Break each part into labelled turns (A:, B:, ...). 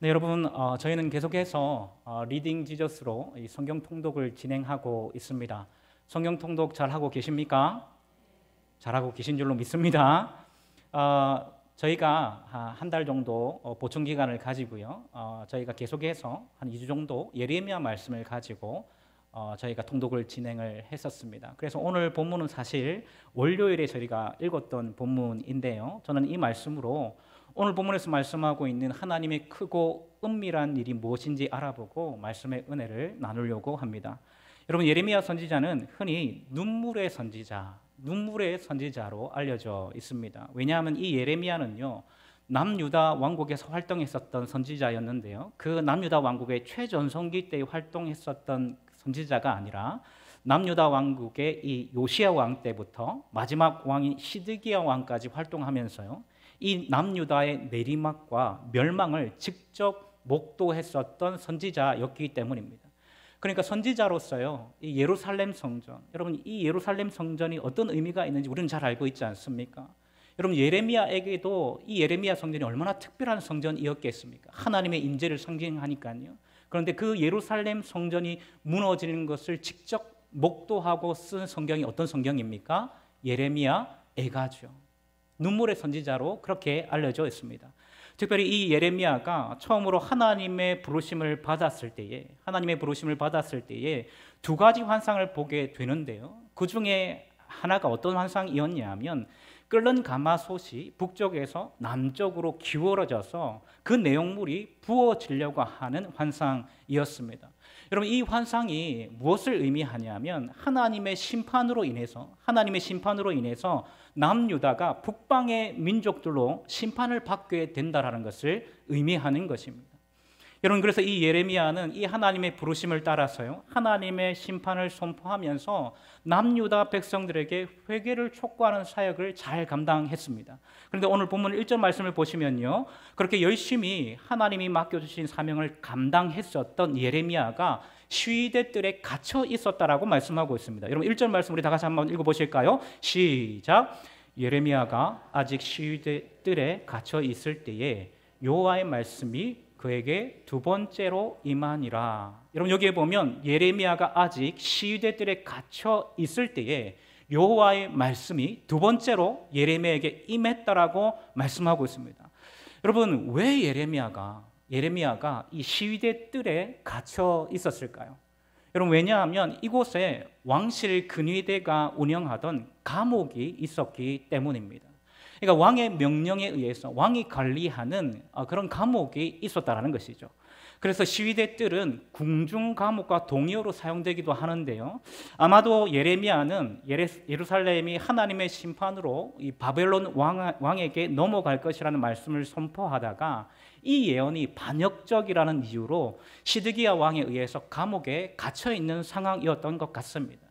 A: 네, 여러분, 저희는 계속해서 리딩 지저스로 이 성경 통독을 진행하고 있습니다. 성경 통독 잘 하고 계십니까? 잘하고 계신 줄로 믿습니다. 저희가 한 달 정도 보충 기간을 가지고요. 저희가 계속해서 한 2주 정도 예레미야 말씀을 가지고 저희가 통독을 진행을 했었습니다. 그래서 오늘 본문은 사실 월요일에 저희가 읽었던 본문인데요. 저는 이 말씀으로 오늘 본문에서 말씀하고 있는 하나님의 크고 은밀한 일이 무엇인지 알아보고 말씀의 은혜를 나누려고 합니다. 여러분, 예레미야 선지자는 흔히 눈물의 선지자로 알려져 있습니다. 왜냐하면 이 예레미야는요, 남유다 왕국에서 활동했었던 선지자였는데요, 그 남유다 왕국의 최전성기 때 활동했었던 선지자가 아니라 남유다 왕국의 이 요시야 왕 때부터 마지막 왕인 시드기야 왕까지 활동하면서요, 이 남유다의 내리막과 멸망을 직접 목도했었던 선지자였기 때문입니다. 그러니까 선지자로서요, 이 예루살렘 성전, 여러분, 이 예루살렘 성전이 어떤 의미가 있는지 우리는 잘 알고 있지 않습니까? 여러분, 예레미야에게도 이 예레미야 성전이 얼마나 특별한 성전이었겠습니까? 하나님의 임재를 상징하니까요. 그런데 그 예루살렘 성전이 무너지는 것을 직접 목도하고 쓴 성경이 어떤 성경입니까? 예레미야 애가죠. 눈물의 선지자로 그렇게 알려져 있습니다. 특별히 이 예레미야가 처음으로 하나님의 부르심을 받았을 때에 두 가지 환상을 보게 되는데요, 그 중에 하나가 어떤 환상이었냐면 끓는 가마솥이 북쪽에서 남쪽으로 기울어져서 그 내용물이 부어지려고 하는 환상이었습니다. 여러분, 이 환상이 무엇을 의미하냐면 하나님의 심판으로 인해서 남유다가 북방의 민족들로 심판을 받게 된다라는 것을 의미하는 것입니다. 여러분, 그래서 이 예레미야는 이 하나님의 부르심을 따라서요, 하나님의 심판을 선포하면서 남유다 백성들에게 회개를 촉구하는 사역을 잘 감당했습니다. 그런데 오늘 본문 1절 말씀을 보시면요, 그렇게 열심히 하나님이 맡겨주신 사명을 감당했었던 예레미야가 시위대 뜰에 갇혀 있었다라고 말씀하고 있습니다. 여러분, 1절 말씀 우리 다 같이 한번 읽어보실까요? 시작. 예레미야가 아직 시위대 뜰에 갇혀 있을 때에 여호와의 말씀이 그에게 두 번째로 임하니라. 여러분, 여기에 보면 예레미야가 아직 시위대 뜰에 갇혀 있을 때에 여호와의 말씀이 두 번째로 예레미야에게 임했다라고 말씀하고 있습니다. 여러분, 왜 예레미야가 이 시위대 뜰에 갇혀 있었을까요? 여러분, 왜냐하면 이곳에 왕실 근위대가 운영하던 감옥이 있었기 때문입니다. 그러니까 왕의 명령에 의해서 왕이 관리하는 그런 감옥이 있었다는 것이죠. 그래서 시위대 뜰은 궁중 감옥과 동의어로 사용되기도 하는데요, 아마도 예레미야는 예루살렘이 하나님의 심판으로 이 바벨론 왕에게 넘어갈 것이라는 말씀을 선포하다가 이 예언이 반역적이라는 이유로 시드기야 왕에 의해서 감옥에 갇혀 있는 상황이었던 것 같습니다.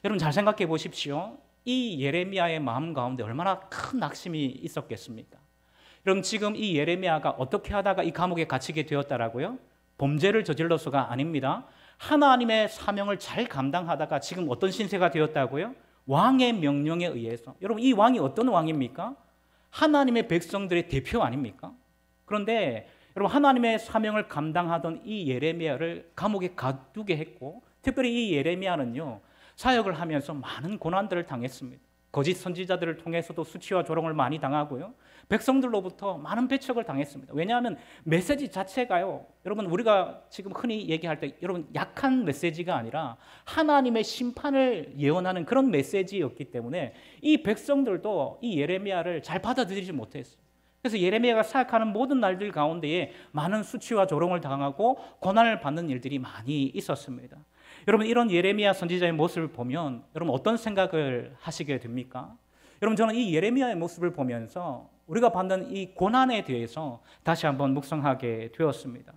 A: 여러분, 잘 생각해 보십시오. 이 예레미야의 마음 가운데 얼마나 큰 낙심이 있었겠습니까? 여러분, 지금 이 예레미야가 어떻게 하다가 이 감옥에 갇히게 되었다라고요? 범죄를 저질러서가 아닙니다. 하나님의 사명을 잘 감당하다가 지금 어떤 신세가 되었다고요? 왕의 명령에 의해서. 여러분, 이 왕이 어떤 왕입니까? 하나님의 백성들의 대표 아닙니까? 그런데 여러분, 하나님의 사명을 감당하던 이 예레미야를 감옥에 가두게 했고, 특별히 이 예레미야는요, 사역을 하면서 많은 고난들을 당했습니다. 거짓 선지자들을 통해서도 수치와 조롱을 많이 당하고요, 백성들로부터 많은 배척을 당했습니다. 왜냐하면 메시지 자체가요, 여러분, 우리가 지금 흔히 얘기할 때 여러분 약한 메시지가 아니라 하나님의 심판을 예언하는 그런 메시지였기 때문에 이 백성들도 이 예레미야를 잘 받아들이지 못했어요. 그래서 예레미야가 사역하는 모든 날들 가운데에 많은 수치와 조롱을 당하고 고난을 받는 일들이 많이 있었습니다. 여러분, 이런 예레미야 선지자의 모습을 보면 여러분 어떤 생각을 하시게 됩니까? 여러분, 저는 이 예레미야의 모습을 보면서 우리가 받는 이 고난에 대해서 다시 한번 묵상하게 되었습니다.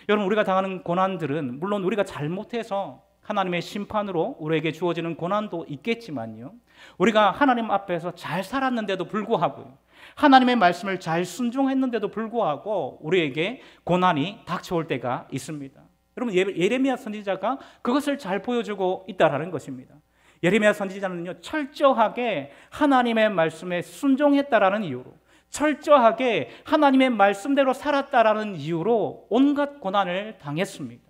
A: 여러분, 우리가 당하는 고난들은 물론 우리가 잘못해서 하나님의 심판으로 우리에게 주어지는 고난도 있겠지만요, 우리가 하나님 앞에서 잘 살았는데도 불구하고 하나님의 말씀을 잘 순종했는데도 불구하고 우리에게 고난이 닥쳐올 때가 있습니다. 여러분, 예레미야 선지자가 그것을 잘 보여주고 있다라는 것입니다. 예레미야 선지자는요, 철저하게 하나님의 말씀에 순종했다라는 이유로 철저하게 하나님의 말씀대로 살았다라는 이유로 온갖 고난을 당했습니다.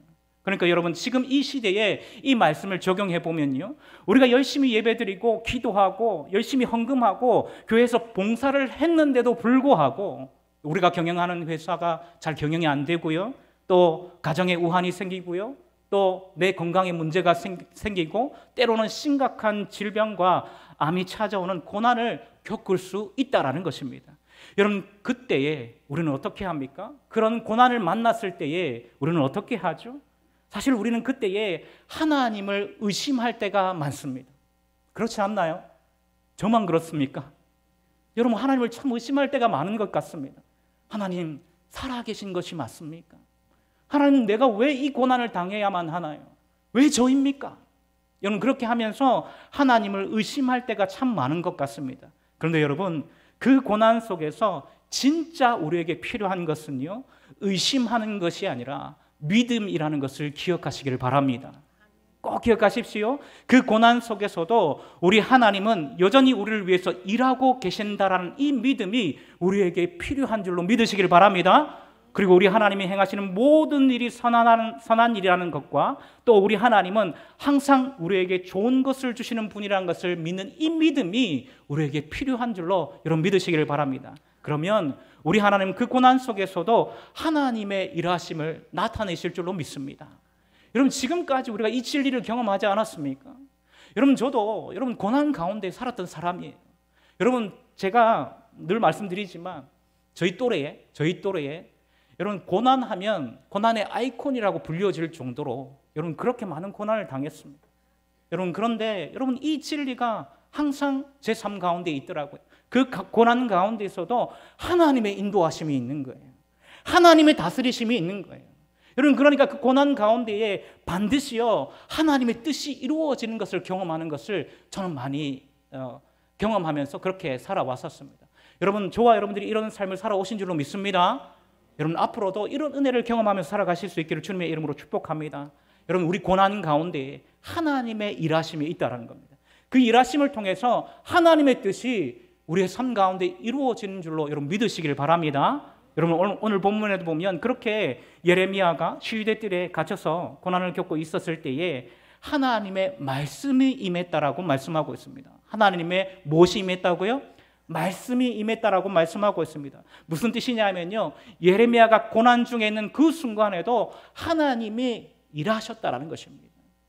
A: 그러니까 여러분, 지금 이 시대에 이 말씀을 적용해 보면요, 우리가 열심히 예배드리고 기도하고 열심히 헌금하고 교회에서 봉사를 했는데도 불구하고 우리가 경영하는 회사가 잘 경영이 안 되고요, 또 가정에 우환이 생기고요, 또 내 건강에 문제가 생기고 때로는 심각한 질병과 암이 찾아오는 고난을 겪을 수 있다라는 것입니다. 여러분, 그때에 우리는 어떻게 합니까? 그런 고난을 만났을 때에 우리는 어떻게 하죠? 사실 우리는 그때에 하나님을 의심할 때가 많습니다. 그렇지 않나요? 저만 그렇습니까? 여러분, 하나님을 참 의심할 때가 많은 것 같습니다. 하나님, 살아계신 것이 맞습니까? 하나님, 내가 왜 이 고난을 당해야만 하나요? 왜 저입니까? 여러분, 그렇게 하면서 하나님을 의심할 때가 참 많은 것 같습니다. 그런데 여러분, 그 고난 속에서 진짜 우리에게 필요한 것은요, 의심하는 것이 아니라 믿음이라는 것을 기억하시기를 바랍니다. 꼭 기억하십시오. 그 고난 속에서도 우리 하나님은 여전히 우리를 위해서 일하고 계신다라는 이 믿음이 우리에게 필요한 줄로 믿으시기를 바랍니다. 그리고 우리 하나님이 행하시는 모든 일이 선한 일이라는 것과 또 우리 하나님은 항상 우리에게 좋은 것을 주시는 분이라는 것을 믿는 이 믿음이 우리에게 필요한 줄로 여러분 믿으시기를 바랍니다. 그러면 우리 하나님 그 고난 속에서도 하나님의 일하심을 나타내실 줄로 믿습니다. 여러분, 지금까지 우리가 이 진리를 경험하지 않았습니까? 여러분, 저도 여러분 고난 가운데 살았던 사람이에요. 여러분, 제가 늘 말씀드리지만 저희 또래에 여러분, 고난하면 고난의 아이콘이라고 불려질 정도로 여러분 그렇게 많은 고난을 당했습니다. 여러분, 그런데 여러분 이 진리가 항상 제 삶 가운데 있더라고요. 그 고난 가운데서도 하나님의 인도하심이 있는 거예요. 하나님의 다스리심이 있는 거예요. 여러분, 그러니까 그 고난 가운데에 반드시요 하나님의 뜻이 이루어지는 것을 경험하는 것을 저는 많이 경험하면서 그렇게 살아왔었습니다. 여러분, 저와 여러분들이 이런 삶을 살아오신 줄로 믿습니다. 여러분, 앞으로도 이런 은혜를 경험하면서 살아가실 수 있기를 주님의 이름으로 축복합니다. 여러분, 우리 고난 가운데 하나님의 일하심이 있다는 겁니다. 그 일하심을 통해서 하나님의 뜻이 우리의 삶 가운데 이루어지는 줄로 여러분 믿으시기를 바랍니다. 여러분, 오늘 본문에도 보면 그렇게 예레미야가 시위대들에 갇혀서 고난을 겪고 있었을 때에 하나님의 말씀이 임했다라고 말씀하고 있습니다. 하나님의 무엇이 임했다고요? 말씀이 임했다라고 말씀하고 있습니다. 무슨 뜻이냐면요, 예레미야가 고난 중에 있는 그 순간에도 하나님이 일하셨다라는 것입니다.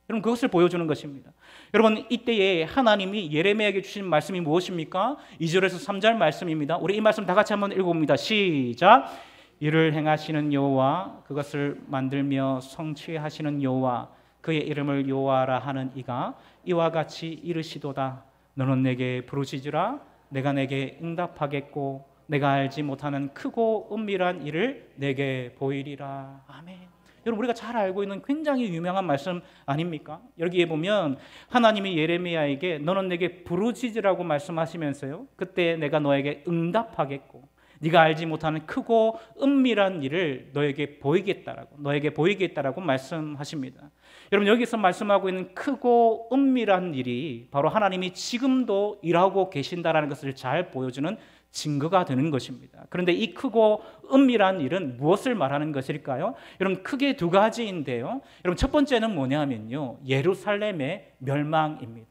A: 여러분, 그것을 보여주는 것입니다. 여러분, 이때에 하나님이 예레미야에게 주신 말씀이 무엇입니까? 2절에서 3절 말씀입니다. 우리 이 말씀 다 같이 한번 읽어봅니다. 시작. 이를 행하시는 여호와, 그것을 만들며 성취하시는 여호와, 그의 이름을 여호와라 하는 이가 이와 같이 이르시도다. 너는 내게 부르짖으라. 내가 내게 응답하겠고 내가 알지 못하는 크고 은밀한 일을 내게 보이리라. 아멘. 여러분, 우리가 잘 알고 있는 굉장히 유명한 말씀 아닙니까? 여기에 보면 하나님이 예레미야에게 너는 내게 부르짖으라고 말씀하시면서요, 그때 내가 너에게 응답하겠고 네가 알지 못하는 크고 은밀한 일을 너에게 보이겠다라고 말씀하십니다. 여러분, 여기서 말씀하고 있는 크고 은밀한 일이 바로 하나님이 지금도 일하고 계신다라는 것을 잘 보여주는 증거가 되는 것입니다. 그런데 이 크고 은밀한 일은 무엇을 말하는 것일까요? 여러분, 크게 두 가지인데요. 여러분, 첫 번째는 뭐냐면요, 예루살렘의 멸망입니다.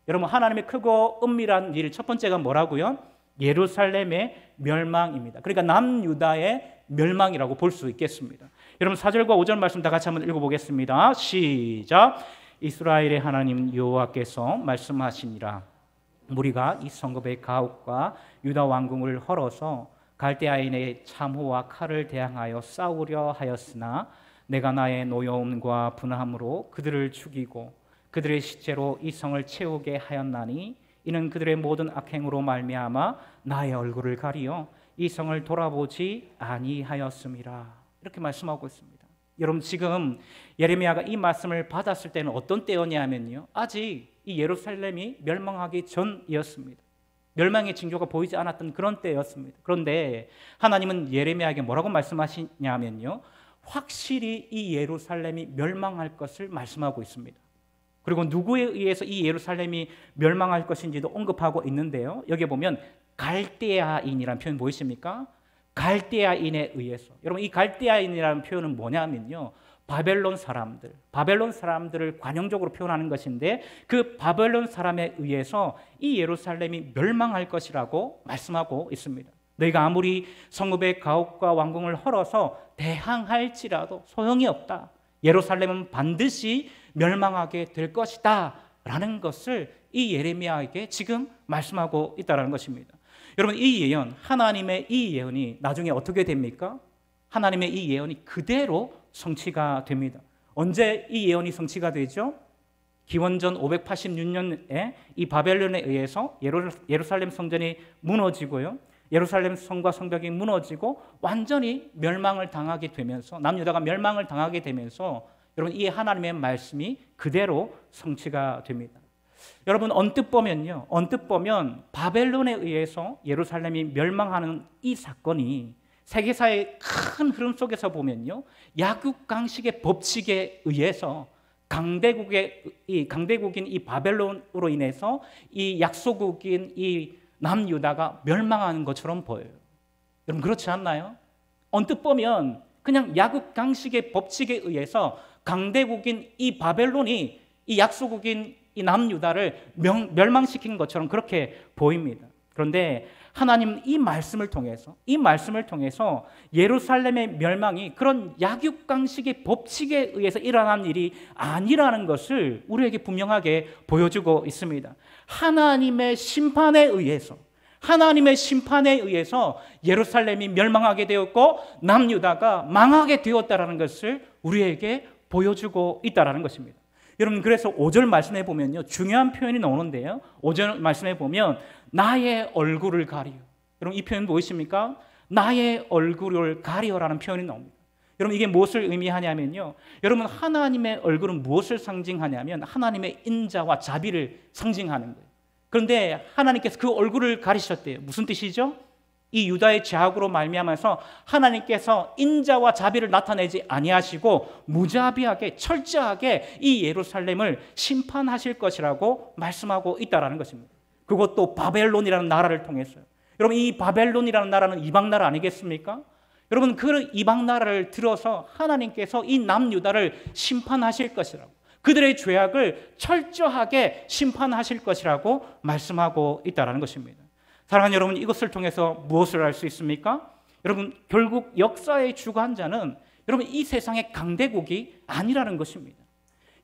A: 여러분, 하나님의 크고 은밀한 일 첫 번째가 뭐라고요? 예루살렘의 멸망입니다. 그러니까 남유다의 멸망이라고 볼 수 있겠습니다. 여러분, 4절과 5절 말씀 다 같이 한번 읽어보겠습니다. 시작. 이스라엘의 하나님 여호와께서 말씀하시니라. 무리가 이 성읍의 가옥과 유다 왕궁을 헐어서 갈대아인의 참호와 칼을 대항하여 싸우려 하였으나 내가 나의 노여움과 분함으로 그들을 죽이고 그들의 시체로 이 성을 채우게 하였나니 이는 그들의 모든 악행으로 말미암아 나의 얼굴을 가리어 이 성을 돌아보지 아니하였음이라. 이렇게 말씀하고 있습니다. 여러분, 지금 예레미야가 이 말씀을 받았을 때는 어떤 때였냐면요, 아직 이 예루살렘이 멸망하기 전이었습니다. 멸망의 징조가 보이지 않았던 그런 때였습니다. 그런데 하나님은 예레미야에게 뭐라고 말씀하시냐면요, 확실히 이 예루살렘이 멸망할 것을 말씀하고 있습니다. 그리고 누구에 의해서 이 예루살렘이 멸망할 것인지도 언급하고 있는데요, 여기에 보면 갈대아인이라는 표현 보이십니까? 갈대아인에 의해서. 여러분 이 갈대아인이라는 표현은 뭐냐면요, 바벨론 사람들을 관용적으로 표현하는 것인데, 그 바벨론 사람에 의해서 이 예루살렘이 멸망할 것이라고 말씀하고 있습니다. 너희가 아무리 성읍의 가옥과 왕궁을 헐어서 대항할지라도 소용이 없다. 예루살렘은 반드시 멸망하게 될 것이다 라는 것을 이 예레미야에게 지금 말씀하고 있다는 것입니다. 여러분 이 예언, 하나님의 이 예언이 나중에 어떻게 됩니까? 하나님의 이 예언이 그대로 성취가 됩니다. 언제 이 예언이 성취가 되죠? 기원전 586년에 이 바벨론에 의해서 예루살렘 성전이 무너지고요, 예루살렘 성과 성벽이 무너지고 완전히 멸망을 당하게 되면서, 남유다가 멸망을 당하게 되면서 여러분 이 하나님의 말씀이 그대로 성취가 됩니다. 여러분 언뜻 보면 바벨론에 의해서 예루살렘이 멸망하는 이 사건이 세계사의 큰 흐름 속에서 보면요, 약육강식의 법칙에 의해서 강대국인 이 바벨론으로 인해서 이 약소국인 이 남유다가 멸망하는 것처럼 보여요. 여러분 그렇지 않나요? 언뜻 보면 그냥 약육강식의 법칙에 의해서 강대국인 이 바벨론이 이 약소국인 이 남유다를 멸망시킨 것처럼 그렇게 보입니다. 그런데 하나님 이 말씀을 통해서 예루살렘의 멸망이 그런 약육강식의 법칙에 의해서 일어난 일이 아니라는 것을 우리에게 분명하게 보여주고 있습니다. 하나님의 심판에 의해서 예루살렘이 멸망하게 되었고 남유다가 망하게 되었다라는 것을 우리에게 보여주고 있다라는 것입니다. 여러분 그래서 5절 말씀해 보면요, 중요한 표현이 나오는데요, 5절 말씀해 보면 나의 얼굴을 가리어. 여러분 이 표현 보이십니까? 나의 얼굴을 가리어라는 표현이 나옵니다. 여러분 이게 무엇을 의미하냐면요, 여러분 하나님의 얼굴은 무엇을 상징하냐면 하나님의 인자와 자비를 상징하는 거예요. 그런데 하나님께서 그 얼굴을 가리셨대요. 무슨 뜻이죠? 이 유다의 죄악으로 말미암아서 하나님께서 인자와 자비를 나타내지 아니하시고 무자비하게 철저하게 이 예루살렘을 심판하실 것이라고 말씀하고 있다라는 것입니다. 그것도 바벨론이라는 나라를 통해서요. 여러분 이 바벨론이라는 나라는 이방 나라 아니겠습니까? 여러분 그 이방 나라를 들어서 하나님께서 이 남유다를 심판하실 것이라고, 그들의 죄악을 철저하게 심판하실 것이라고 말씀하고 있다라는 것입니다. 사랑하는 여러분, 이것을 통해서 무엇을 알 수 있습니까? 여러분 결국 역사의 주관자는 여러분 이 세상의 강대국이 아니라는 것입니다.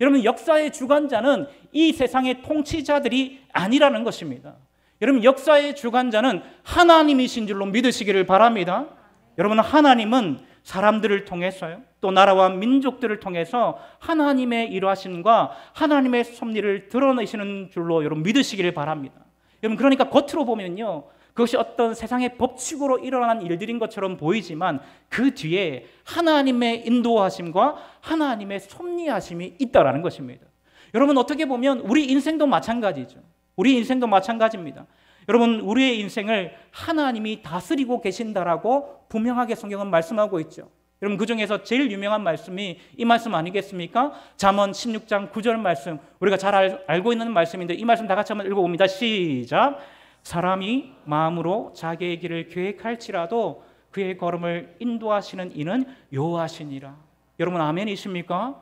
A: 여러분 역사의 주관자는 이 세상의 통치자들이 아니라는 것입니다. 여러분 역사의 주관자는 하나님이신 줄로 믿으시기를 바랍니다. 여러분 하나님은 사람들을 통해서요, 또 나라와 민족들을 통해서 하나님의 일하심과 하나님의 섭리를 드러내시는 줄로 여러분 믿으시기를 바랍니다. 여러분 그러니까 겉으로 보면요, 그것이 어떤 세상의 법칙으로 일어난 일들인 것처럼 보이지만 그 뒤에 하나님의 인도하심과 하나님의 섭리하심이 있다라는 것입니다. 여러분 어떻게 보면 우리 인생도 마찬가지죠. 우리 인생도 마찬가지입니다. 여러분 우리의 인생을 하나님이 다스리고 계신다라고 분명하게 성경은 말씀하고 있죠. 여러분 그중에서 제일 유명한 말씀이 이 말씀 아니겠습니까? 잠언 16장 9절 말씀, 우리가 잘 알고 있는 말씀인데 이 말씀 다 같이 한번 읽어봅니다. 시작. 사람이 마음으로 자기의 길을 계획할지라도 그의 걸음을 인도하시는 이는 여호와시니라. 여러분 아멘이십니까?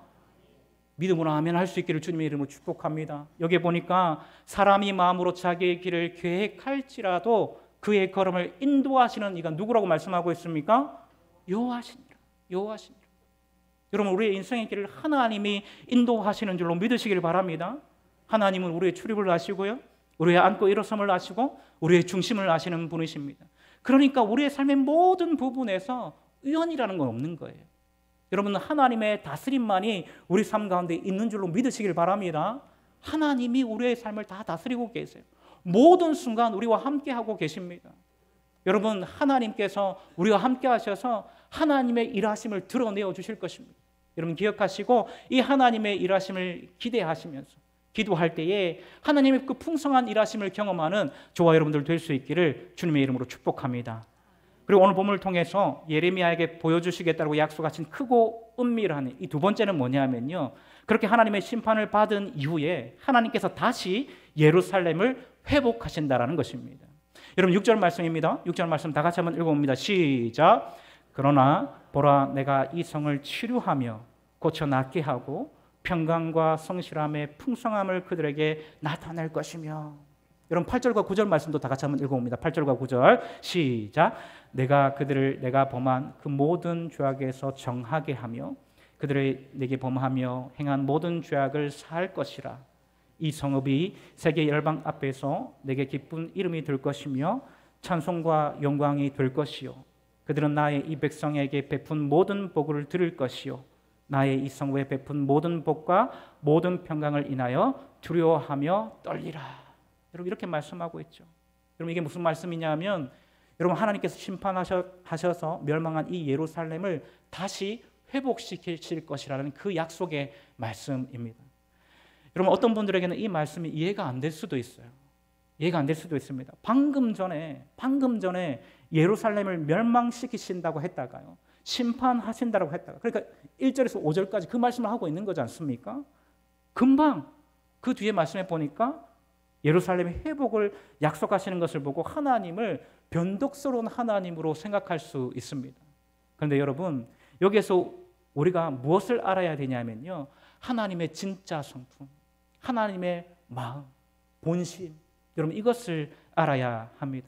A: 믿음으로 아멘 할 수 있기를 주님의 이름으로 축복합니다. 여기 보니까 사람이 마음으로 자기의 길을 계획할지라도 그의 걸음을 인도하시는 이가 누구라고 말씀하고 있습니까? 여호와시니라. 여호와시니라. 여러분 우리의 인생의 길을 하나님이 인도하시는 줄로 믿으시길 바랍니다. 하나님은 우리의 출입을 아시고요, 우리의 앉고 일어섬을 아시고 우리의 중심을 아시는 분이십니다. 그러니까 우리의 삶의 모든 부분에서 우연이라는 건 없는 거예요. 여러분 하나님의 다스림만이 우리 삶 가운데 있는 줄로 믿으시길 바랍니다. 하나님이 우리의 삶을 다 다스리고 계세요. 모든 순간 우리와 함께하고 계십니다. 여러분 하나님께서 우리와 함께 하셔서 하나님의 일하심을 드러내어 주실 것입니다. 여러분 기억하시고 이 하나님의 일하심을 기대하시면서 기도할 때에 하나님의 그 풍성한 일하심을 경험하는 저와 여러분들 될 수 있기를 주님의 이름으로 축복합니다. 그리고 오늘 본문을 통해서 예레미야에게 보여주시겠다고 약속하신 크고 은밀한 이 두 번째는 뭐냐면요, 그렇게 하나님의 심판을 받은 이후에 하나님께서 다시 예루살렘을 회복하신다라는 것입니다. 여러분 6절 말씀입니다. 6절 말씀 다 같이 한번 읽어봅니다. 시작. 그러나 보라 내가 이 성을 치료하며 고쳐 낫게 하고 평강과 성실함의 풍성함을 그들에게 나타낼 것이며. 여러분 8절과 9절 말씀도 다 같이 한번 읽어봅니다. 8절과 9절 시작. 내가 그들을 내가 범한 그 모든 죄악에서 정하게 하며 그들의 내게 범하며 행한 모든 죄악을 사할 것이라. 이 성읍이 세계 열방 앞에서 내게 기쁜 이름이 될 것이며 찬송과 영광이 될 것이요 그들은 나의 이 백성에게 베푼 모든 복을 들을 것이요 나의 이 성읍에 베푼 모든 복과 모든 평강을 인하여 두려워하며 떨리라. 여러분 이렇게 말씀하고 있죠. 여러분 이게 무슨 말씀이냐면 여러분 하나님께서 심판하셔서 멸망한 이 예루살렘을 다시 회복시키실 것이라는 그 약속의 말씀입니다. 여러분 어떤 분들에게는 이 말씀이 이해가 안 될 수도 있어요. 이해가 안 될 수도 있습니다. 방금 전에 예루살렘을 멸망시키신다고 했다가요. 심판하신다고 했다가 그러니까 1절에서 5절까지 그 말씀을 하고 있는 거지 않습니까? 금방 그 뒤에 말씀해 보니까 예루살렘의 회복을 약속하시는 것을 보고 하나님을 변덕스러운 하나님으로 생각할 수 있습니다. 그런데 여러분 여기에서 우리가 무엇을 알아야 되냐면요. 하나님의 진짜 성품, 하나님의 마음, 본심, 여러분 이것을 알아야 합니다.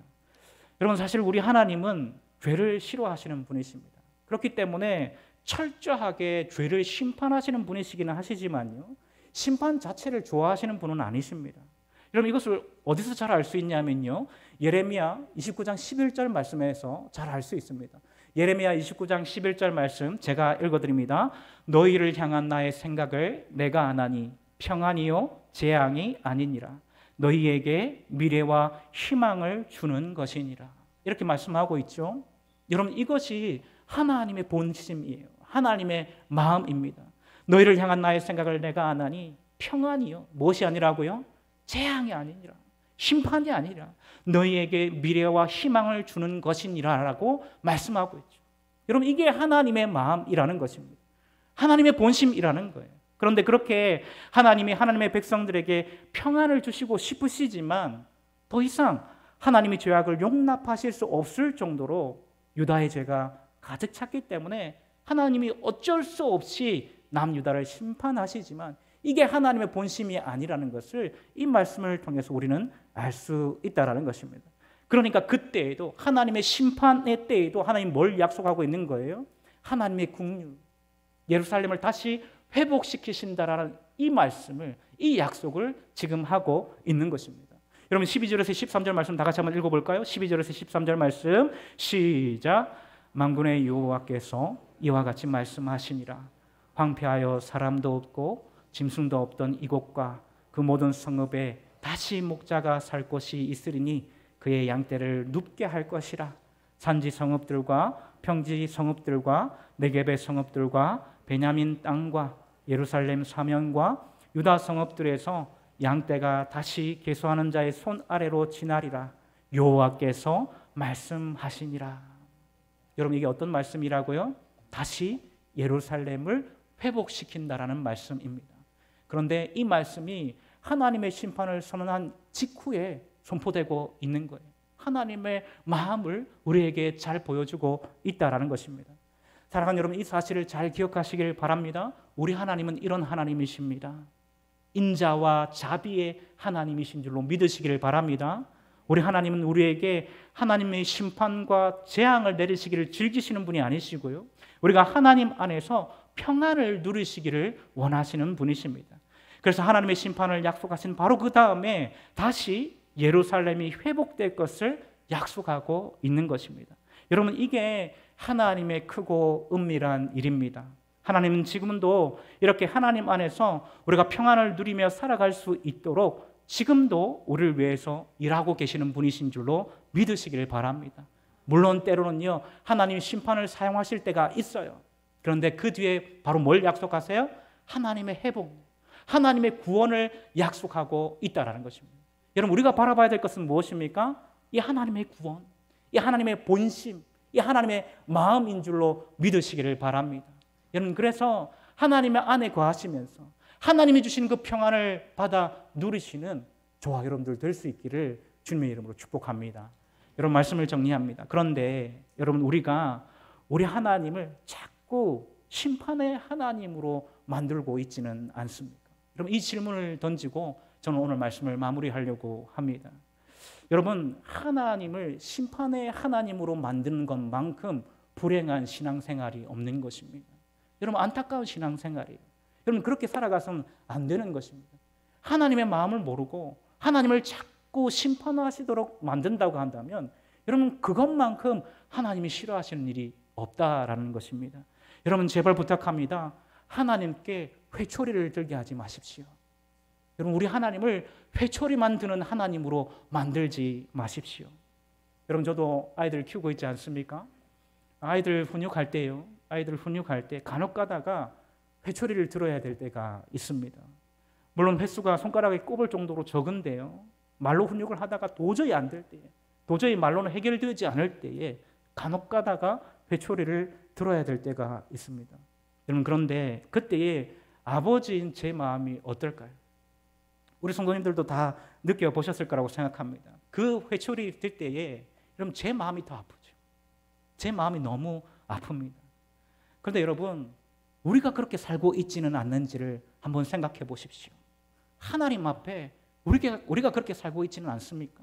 A: 여러분 사실 우리 하나님은 죄를 싫어하시는 분이십니다. 그렇기 때문에 철저하게 죄를 심판하시는 분이시기는 하시지만요. 심판 자체를 좋아하시는 분은 아니십니다. 여러분 이것을 어디서 잘 알 수 있냐면요. 예레미야 29장 11절 말씀에서 잘 알 수 있습니다. 예레미야 29장 11절 말씀 제가 읽어드립니다. 너희를 향한 나의 생각을 내가 아나니 평안이요 재앙이 아니니라. 너희에게 미래와 희망을 주는 것이니라. 이렇게 말씀하고 있죠. 여러분 이것이 하나님의 본심이에요. 하나님의 마음입니다. 너희를 향한 나의 생각을 내가 아나니 평안이요 무엇이 아니라고요? 재앙이 아니니라. 심판이 아니라 너희에게 미래와 희망을 주는 것이니라라고 말씀하고 있죠. 여러분 이게 하나님의 마음이라는 것입니다. 하나님의 본심이라는 거예요. 그런데 그렇게 하나님이 하나님의 백성들에게 평안을 주시고 싶으시지만 더 이상 하나님이 죄악을 용납하실 수 없을 정도로 유다의 죄가 가득 찼기 때문에 하나님이 어쩔 수 없이 남유다를 심판하시지만 이게 하나님의 본심이 아니라는 것을 이 말씀을 통해서 우리는 알 수 있다는 것입니다. 그러니까 그때에도 하나님의 심판의 때에도 하나님 뭘 약속하고 있는 거예요? 하나님의 국률, 예루살렘을 다시 회복시키신다라는 이 말씀을, 이 약속을 지금 하고 있는 것입니다. 여러분 12절에서 13절 말씀 다 같이 한번 읽어볼까요? 12절에서 13절 말씀 시작. 만군의 여호와께서 이와 같이 말씀하시니라. 황폐하여 사람도 없고 짐승도 없던 이곳과 그 모든 성읍에 다시 목자가 살 곳이 있으리니 그의 양떼를 눕게 할 것이라. 산지 성읍들과 평지 성읍들과 네겝의 성읍들과 베냐민 땅과 예루살렘 사면과 유다 성읍들에서 양떼가 다시 계수하는 자의 손 아래로 지나리라. 여호와께서 말씀하시니라. 여러분 이게 어떤 말씀이라고요? 다시 예루살렘을 회복시킨다라는 말씀입니다. 그런데 이 말씀이 하나님의 심판을 선언한 직후에 선포되고 있는 거예요. 하나님의 마음을 우리에게 잘 보여주고 있다라는 것입니다. 사랑하는 여러분, 이 사실을 잘 기억하시길 바랍니다. 우리 하나님은 이런 하나님이십니다. 인자와 자비의 하나님이신 줄로 믿으시기를 바랍니다. 우리 하나님은 우리에게 하나님의 심판과 재앙을 내리시기를 즐기시는 분이 아니시고요. 우리가 하나님 안에서 평안을 누리시기를 원하시는 분이십니다. 그래서 하나님의 심판을 약속하신 바로 그 다음에 다시 예루살렘이 회복될 것을 약속하고 있는 것입니다. 여러분 이게 하나님의 크고 은밀한 일입니다. 하나님은 지금도 이렇게 하나님 안에서 우리가 평안을 누리며 살아갈 수 있도록 지금도 우리를 위해서 일하고 계시는 분이신 줄로 믿으시길 바랍니다. 물론 때로는요 하나님 심판을 사용하실 때가 있어요. 그런데 그 뒤에 바로 뭘 약속하세요? 하나님의 회복, 하나님의 구원을 약속하고 있다라는 것입니다. 여러분 우리가 바라봐야 될 것은 무엇입니까? 이 하나님의 구원, 이 하나님의 본심, 이 하나님의 마음인 줄로 믿으시기를 바랍니다. 여러분 그래서 하나님의 안에 거하시면서 하나님이 주신 그 평안을 받아 누리시는 저와 여러분들 될 수 있기를 주님의 이름으로 축복합니다. 여러분 말씀을 정리합니다. 그런데 여러분 우리가 우리 하나님을 자꾸 심판의 하나님으로 만들고 있지는 않습니까? 여러분 이 질문을 던지고 저는 오늘 말씀을 마무리하려고 합니다. 여러분 하나님을 심판의 하나님으로 만드는 것만큼 불행한 신앙생활이 없는 것입니다. 여러분 안타까운 신앙생활이에요. 여러분 그렇게 살아가서는 안 되는 것입니다. 하나님의 마음을 모르고 하나님을 자꾸 심판하시도록 만든다고 한다면 여러분 그것만큼 하나님이 싫어하시는 일이 없다라는 것입니다. 여러분 제발 부탁합니다. 하나님께 회초리를 들게 하지 마십시오. 여러분 우리 하나님을 회초리만 드는 하나님으로 만들지 마십시오. 여러분 저도 아이들 키우고 있지 않습니까? 아이들 훈육할 때요. 아이들 훈육할 때 간혹 가다가 회초리를 들어야 될 때가 있습니다. 물론 횟수가 손가락에 꼽을 정도로 적은데요. 말로 훈육을 하다가 도저히 안 될 때에, 도저히 말로는 해결되지 않을 때에 간혹 가다가 회초리를 들어야 될 때가 있습니다. 여러분 그런데 그때에 아버지인 제 마음이 어떨까요? 우리 성도님들도 다 느껴보셨을 거라고 생각합니다. 그 회초리 들 때에 여러분 제 마음이 더 아프죠. 제 마음이 너무 아픕니다. 그런데 여러분 우리가 그렇게 살고 있지는 않는지를 한번 생각해 보십시오. 하나님 앞에 우리가 그렇게 살고 있지는 않습니까?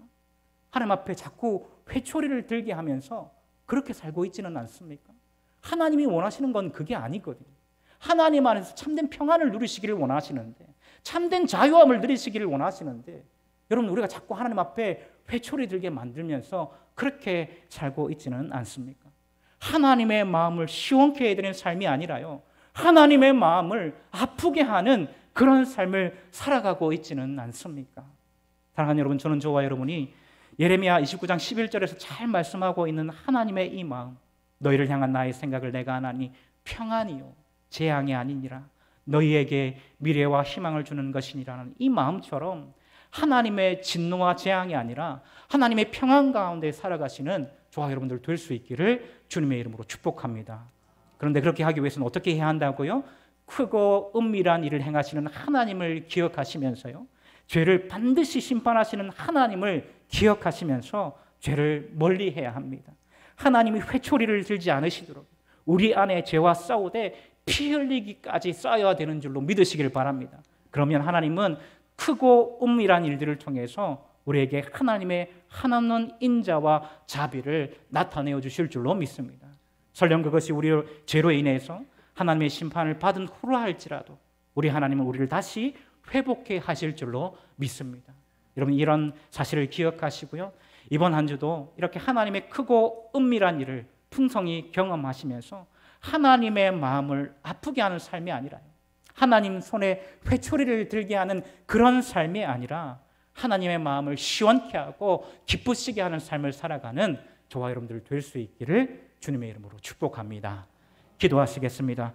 A: 하나님 앞에 자꾸 회초리를 들게 하면서 그렇게 살고 있지는 않습니까? 하나님이 원하시는 건 그게 아니거든요. 하나님 안에서 참된 평안을 누리시기를 원하시는데, 참된 자유함을 누리시기를 원하시는데, 여러분 우리가 자꾸 하나님 앞에 회초리 들게 만들면서 그렇게 살고 있지는 않습니까? 하나님의 마음을 시원케 해드리는 삶이 아니라요, 하나님의 마음을 아프게 하는 그런 삶을 살아가고 있지는 않습니까? 사랑하는 여러분, 저는 저와 여러분이 예레미야 29장 11절에서 잘 말씀하고 있는 하나님의 이 마음, 너희를 향한 나의 생각을 내가 아나니 평안이요 재앙이 아니니라, 너희에게 미래와 희망을 주는 것이니라는 이 마음처럼 하나님의 진노와 재앙이 아니라 하나님의 평안 가운데 살아가시는 저와 여러분들 될 수 있기를 주님의 이름으로 축복합니다. 그런데 그렇게 하기 위해서는 어떻게 해야 한다고요? 크고 은밀한 일을 행하시는 하나님을 기억하시면서요, 죄를 반드시 심판하시는 하나님을 기억하시면서 죄를 멀리해야 합니다. 하나님이 회초리를 들지 않으시도록 우리 안에 죄와 싸우되 피 흘리기까지 쌓여야 되는 줄로 믿으시길 바랍니다. 그러면 하나님은 크고 은밀한 일들을 통해서 우리에게 하나님의 한없는 인자와 자비를 나타내어 주실 줄로 믿습니다. 설령 그것이 우리 죄로 인해서 하나님의 심판을 받은 후라 할지라도 우리 하나님은 우리를 다시 회복해 하실 줄로 믿습니다. 여러분 이런 사실을 기억하시고요, 이번 한 주도 이렇게 하나님의 크고 은밀한 일을 풍성히 경험하시면서 하나님의 마음을 아프게 하는 삶이 아니라, 하나님 손에 회초리를 들게 하는 그런 삶이 아니라 하나님의 마음을 시원케 하고 기쁘시게 하는 삶을 살아가는 저와 여러분들 될 수 있기를 주님의 이름으로 축복합니다. 기도하시겠습니다.